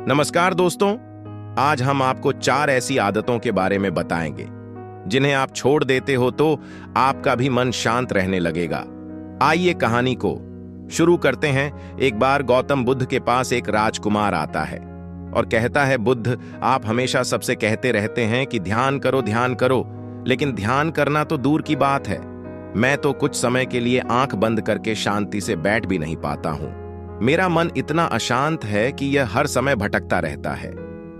नमस्कार दोस्तों, आज हम आपको 4 ऐसी आदतों के बारे में बताएंगे जिन्हें आप छोड़ देते हो तो आपका भी मन शांत रहने लगेगा। आइए कहानी को शुरू करते हैं। एक बार गौतम बुद्ध के पास एक राजकुमार आता है और कहता है, बुद्ध, आप हमेशा सबसे कहते रहते हैं कि ध्यान करो, लेकिन ध्यान करना तो दूर की बात है। मैं तो कुछ समय के लिए आंख बंद करके शांति से बैठ भी नहीं पाता हूं। मेरा मन इतना अशांत है कि यह हर समय भटकता रहता है।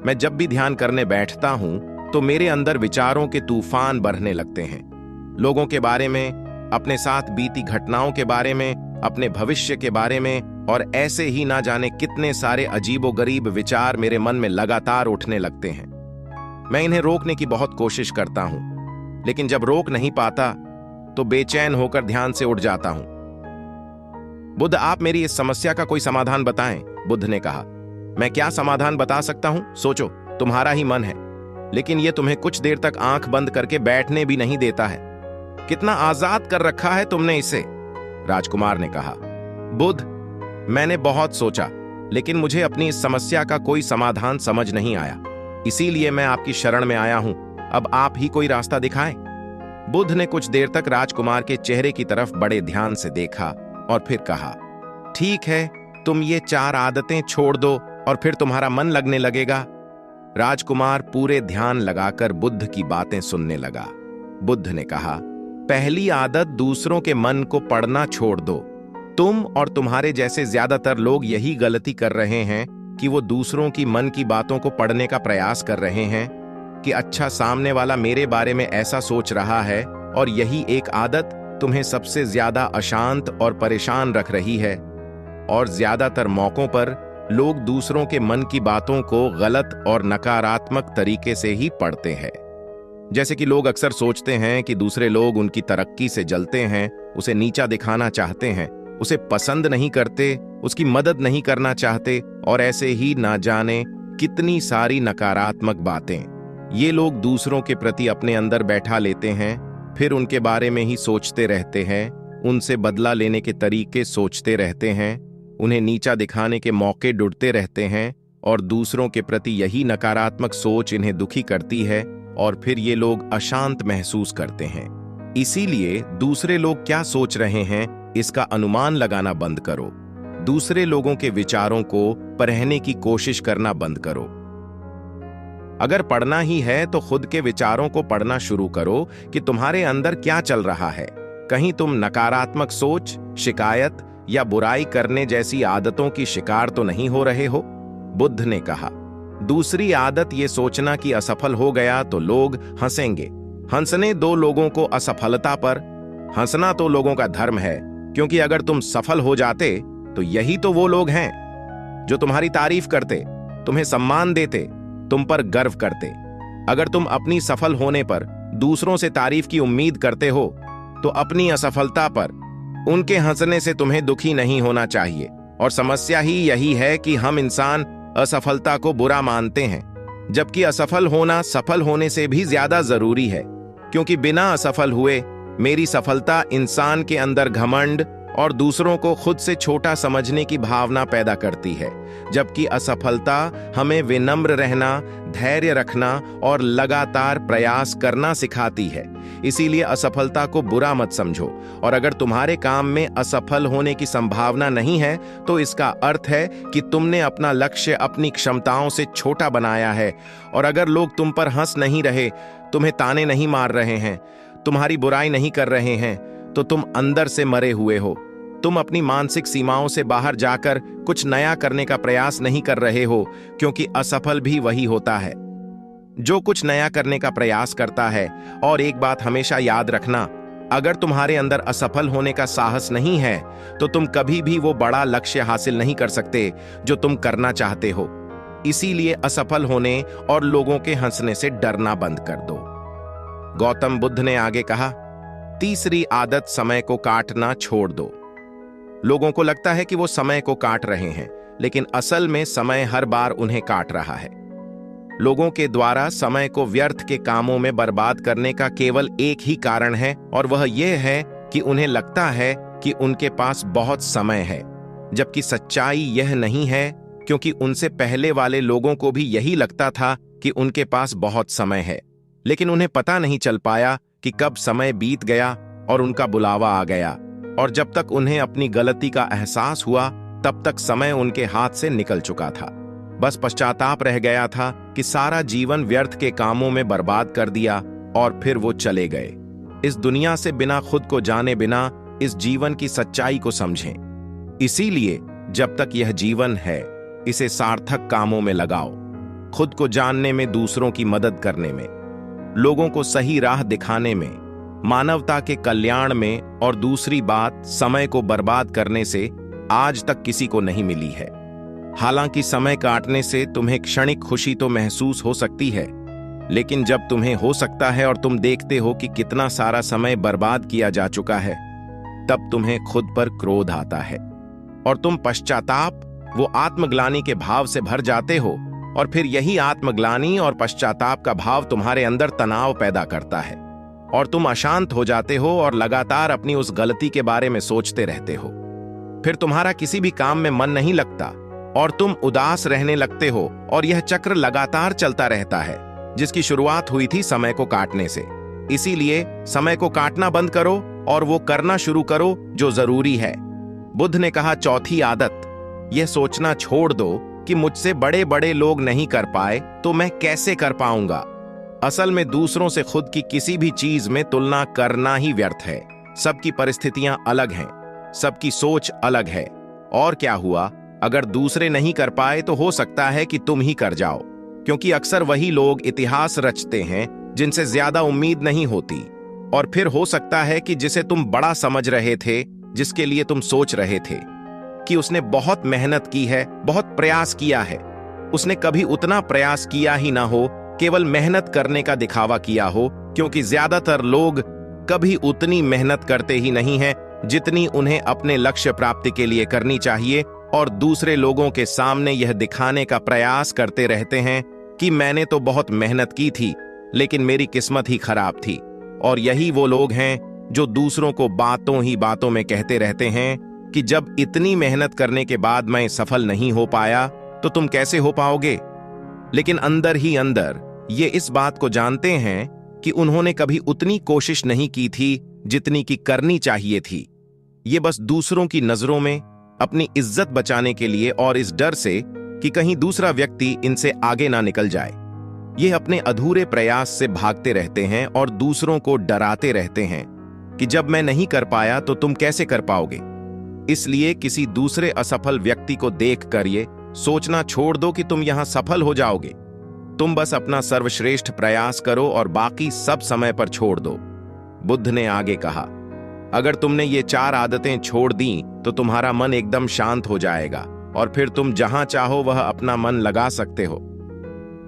मैं जब भी ध्यान करने बैठता हूं तो मेरे अंदर विचारों के तूफान बढ़ने लगते हैं। लोगों के बारे में, अपने साथ बीती घटनाओं के बारे में, अपने भविष्य के बारे में, और ऐसे ही ना जाने कितने सारे अजीबोगरीब विचार मेरे मन में लगातार उठने लगते हैं। मैं इन्हें रोकने की बहुत कोशिश करता हूं, लेकिन जब रोक नहीं पाता तो बेचैन होकर ध्यान से उठ जाता हूं। बुद्ध, आप मेरी इस समस्या का कोई समाधान बताएं। बुद्ध ने कहा, मैं क्या समाधान बता सकता हूं? सोचो, तुम्हारा ही मन है, लेकिन यह तुम्हें कुछ देर तक आंख बंद करके बैठने भी नहीं देता है। कितना आजाद कर रखा है तुमने इसे। राजकुमार ने कहा, बुद्ध, मैंने बहुत सोचा, लेकिन मुझे अपनी इस समस्या का कोई समाधान समझ नहीं आया, इसीलिए मैं आपकी शरण में आया हूं। अब आप ही कोई रास्ता दिखाएं। बुद्ध ने कुछ देर तक राजकुमार के चेहरे की तरफ बड़े ध्यान से देखा और फिर कहा, ठीक है, तुम ये 4 आदतें छोड़ दो और फिर तुम्हारा मन लगने लगेगा। राजकुमार पूरे ध्यान लगाकर बुद्ध की बातें सुनने लगा। बुद्ध ने कहा, पहली आदत, दूसरों के मन को पढ़ना छोड़ दो। तुम और तुम्हारे जैसे ज्यादातर लोग यही गलती कर रहे हैं कि वो दूसरों की मन की बातों को पढ़ने का प्रयास कर रहे हैं कि अच्छा, सामने वाला मेरे बारे में ऐसा सोच रहा है, और यही एक आदत तुम्हें सबसे ज्यादा अशांत और परेशान रख रही है। और ज्यादातर मौकों पर लोग दूसरों के मन की बातों को गलत और नकारात्मक तरीके से ही पढ़ते हैं। जैसे कि लोग अक्सर सोचते हैं कि दूसरे लोग उनकी तरक्की से जलते हैं, उसे नीचा दिखाना चाहते हैं, उसे पसंद नहीं करते, उसकी मदद नहीं करना चाहते, और ऐसे ही ना जाने कितनी सारी नकारात्मक बातें ये लोग दूसरों के प्रति अपने अंदर बैठा लेते हैं। फिर उनके बारे में ही सोचते रहते हैं, उनसे बदला लेने के तरीके सोचते रहते हैं, उन्हें नीचा दिखाने के मौके ढूंढते रहते हैं, और दूसरों के प्रति यही नकारात्मक सोच इन्हें दुखी करती है, और फिर ये लोग अशांत महसूस करते हैं। इसीलिए दूसरे लोग क्या सोच रहे हैं इसका अनुमान लगाना बंद करो। दूसरे लोगों के विचारों को परखने की कोशिश करना बंद करो। अगर पढ़ना ही है तो खुद के विचारों को पढ़ना शुरू करो कि तुम्हारे अंदर क्या चल रहा है। कहीं तुम नकारात्मक सोच, शिकायत या बुराई करने जैसी आदतों की शिकार तो नहीं हो रहे हो? बुद्ध ने कहा, दूसरी आदत ये सोचना कि असफल हो गया तो लोग हंसेंगे। हंसने दो लोगों को असफलता पर। हंसना तो लोगों का धर्म है, क्योंकि अगर तुम सफल हो जाते तो यही तो वो लोग हैं जो तुम्हारी तारीफ करते, तुम्हें सम्मान देते, तुम पर गर्व करते। अगर तुम अपनी सफल होने पर दूसरों से तारीफ की उम्मीद करते हो तो अपनी असफलता पर उनके हंसने से तुम्हें दुखी नहीं होना चाहिए। और समस्या ही यही है कि हम इंसान असफलता को बुरा मानते हैं, जबकि असफल होना सफल होने से भी ज्यादा जरूरी है, क्योंकि बिना असफल हुए मेरी सफलता इंसान के अंदर घमंड और दूसरों को खुद से छोटा समझने की भावना पैदा करती है, जबकि असफलता हमें विनम्र रहना, धैर्य रखना और लगातार प्रयास करना सिखाती है। इसीलिए असफलता को बुरा मत समझो, और अगर तुम्हारे काम में असफल होने की संभावना नहीं है तो इसका अर्थ है कि तुमने अपना लक्ष्य अपनी क्षमताओं से छोटा बनाया है। और अगर लोग तुम पर हंस नहीं रहे, तुम्हें ताने नहीं मार रहे हैं, तुम्हारी बुराई नहीं कर रहे हैं, तो तुम अंदर से मरे हुए हो। तुम अपनी मानसिक सीमाओं से बाहर जाकर कुछ नया करने का प्रयास नहीं कर रहे हो, क्योंकि असफल भी वही होता है जो कुछ नया करने का प्रयास करता है। और एक बात हमेशा याद रखना, अगर तुम्हारे अंदर असफल होने का साहस नहीं है तो तुम कभी भी वो बड़ा लक्ष्य हासिल नहीं कर सकते जो तुम करना चाहते हो। इसीलिए असफल होने और लोगों के हंसने से डरना बंद कर दो। गौतम बुद्ध ने आगे कहा, तीसरी आदत, समय को काटना छोड़ दो। लोगों को लगता है कि वो समय को काट रहे हैं, लेकिन असल में समय हर बार उन्हें काट रहा है। लोगों के द्वारा समय को व्यर्थ के कामों में बर्बाद करने का केवल एक ही कारण है, और वह यह है कि उन्हें लगता है कि उनके पास बहुत समय है, जबकि सच्चाई यह नहीं है क्योंकि उनसे पहले वाले लोगों को भी यही लगता था कि उनके पास बहुत समय है, लेकिन उन्हें पता नहीं चल पाया कि कब समय बीत गया और उनका बुलावा आ गया, और जब तक उन्हें अपनी गलती का एहसास हुआ तब तक समय उनके हाथ से निकल चुका था। बस पश्चाताप रह गया था कि सारा जीवन व्यर्थ के कामों में बर्बाद कर दिया और फिर वो चले गए इस दुनिया से बिना खुद को जाने बिना इस जीवन की सच्चाई को समझें। इसीलिए जब तक यह जीवन है इसे सार्थक कामों में लगाओ, खुद को जानने में, दूसरों की मदद करने में, लोगों को सही राह दिखाने में, मानवता के कल्याण में, और दूसरी बात, समय को बर्बाद करने से आज तक किसी को नहीं मिली है। हालांकि समय काटने से तुम्हें क्षणिक खुशी तो महसूस हो सकती है, लेकिन जब तुम्हें हो सकता है और तुम देखते हो कि कितना सारा समय बर्बाद किया जा चुका है, तब तुम्हें खुद पर क्रोध आता है और तुम पश्चाताप, वो आत्मग्लानि के भाव से भर जाते हो, और फिर यही आत्मग्लानि और पश्चाताप का भाव तुम्हारे अंदर तनाव पैदा करता है और तुम अशांत हो जाते हो और लगातार अपनी उस गलती के बारे में सोचते रहते हो। फिर तुम्हारा किसी भी काम में मन नहीं लगता और तुम उदास रहने लगते हो, और यह चक्र लगातार चलता रहता है, जिसकी शुरुआत हुई थी समय को काटने से। इसीलिए समय को काटना बंद करो और वो करना शुरू करो जो जरूरी है। बुद्ध ने कहा, चौथी आदत, यह सोचना छोड़ दो कि मुझसे बड़े बड़े लोग नहीं कर पाए तो मैं कैसे कर पाऊंगा। असल में दूसरों से खुद की किसी भी चीज में तुलना करना ही व्यर्थ है। सबकी परिस्थितियां अलग हैं, सबकी सोच अलग है, और क्या हुआ अगर दूसरे नहीं कर पाए तो हो सकता है कि तुम ही कर जाओ, क्योंकि अक्सर वही लोग इतिहास रचते हैं जिनसे ज्यादा उम्मीद नहीं होती। और फिर हो सकता है कि जिसे तुम बड़ा समझ रहे थे, जिसके लिए तुम सोच रहे थे कि उसने बहुत मेहनत की है, बहुत प्रयास किया है, उसने कभी उतना प्रयास किया ही ना हो, केवल मेहनत करने का दिखावा किया हो, क्योंकि ज्यादातर लोग कभी उतनी मेहनत करते ही नहीं हैं जितनी उन्हें अपने लक्ष्य प्राप्ति के लिए करनी चाहिए, और दूसरे लोगों के सामने यह दिखाने का प्रयास करते रहते हैं कि मैंने तो बहुत मेहनत की थी लेकिन मेरी किस्मत ही खराब थी। और यही वो लोग हैं जो दूसरों को बातों ही बातों में कहते रहते हैं कि जब इतनी मेहनत करने के बाद मैं सफल नहीं हो पाया तो तुम कैसे हो पाओगे। लेकिन अंदर ही अंदर ये इस बात को जानते हैं कि उन्होंने कभी उतनी कोशिश नहीं की थी जितनी की करनी चाहिए थी। ये बस दूसरों की नजरों में अपनी इज्जत बचाने के लिए और इस डर से कि कहीं दूसरा व्यक्ति इनसे आगे ना निकल जाए, ये अपने अधूरे प्रयास से भागते रहते हैं और दूसरों को डराते रहते हैं कि जब मैं नहीं कर पाया तो तुम कैसे कर पाओगे। इसलिए किसी दूसरे असफल व्यक्ति को देखकर ये सोचना छोड़ दो कि तुम यहां सफल हो जाओगे। तुम बस अपना सर्वश्रेष्ठ प्रयास करो और बाकी सब समय पर छोड़ दो। बुद्ध ने आगे कहा, अगर तुमने ये 4 आदतें छोड़ दी तो तुम्हारा मन एकदम शांत हो जाएगा और फिर तुम जहां चाहो वह अपना मन लगा सकते हो।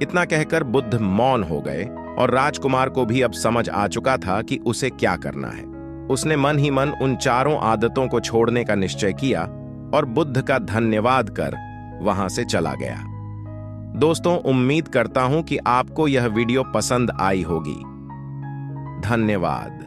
इतना कहकर बुद्ध मौन हो गए और राजकुमार को भी अब समझ आ चुका था कि उसे क्या करना है। उसने मन ही मन उन 4 आदतों को छोड़ने का निश्चय किया और बुद्ध का धन्यवाद कर वहां से चला गया। दोस्तों, उम्मीद करता हूं कि आपको यह वीडियो पसंद आई होगी। धन्यवाद।